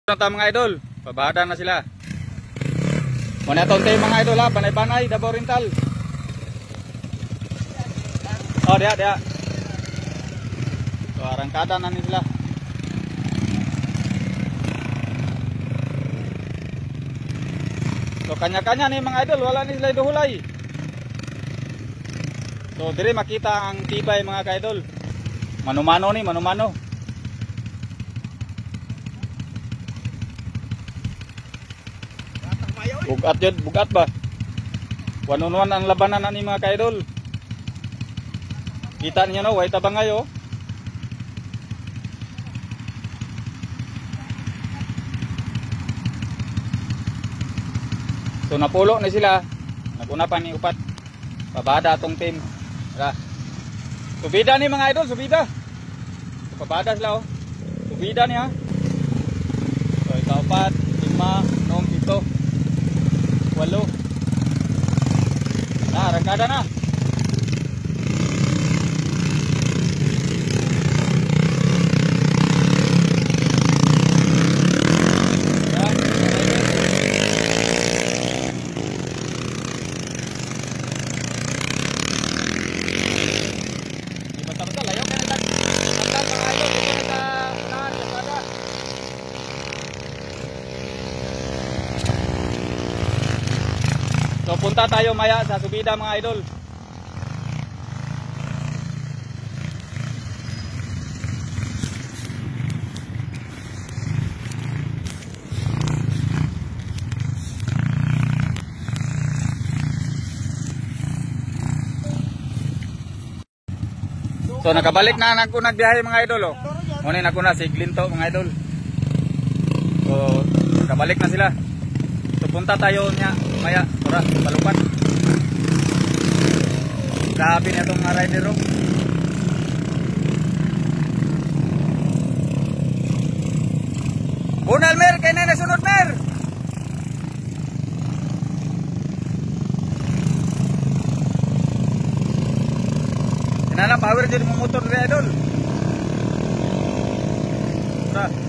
Ta mga idol, pabada na sila. Muna itong tayo mga idol ha, banay-banay, Davao Oriental. Oh, dia. So, arangkada na sila. So, kanya-kanya ni mga idol, wala ni sila iduhulay. So, dire makita ang tibay mga ka-idol. Mano-mano ni, mano-mano. Bugat yun, bugat ba? One-on-one ang labanan na ni mga ka-idol. Kita niyo no, way tabangay oh. So napulo na sila. Naguna pa ni upat. Pabada atong team. Tara. Subida ni mga idol, subida. So, pabada sila oh. Subida niya. So ika-upat, 5, 6, 7, 8. Nah, arangkada na. Basta-basta layo ka na tagtan mga idol, dito na unahan sapada. So punta tayo maya sa subida mga idol. So nakabalik na ako nagbiyahe mga idol oh. Muna na ako na si Glinto mga idol. So nakabalik na sila. So punta tayo niya maya para Balupan. Sabi niya itong mga rider oh. Bunal mer, kaya na nasunod mer. Inana power jadi motor dia idol. Tara.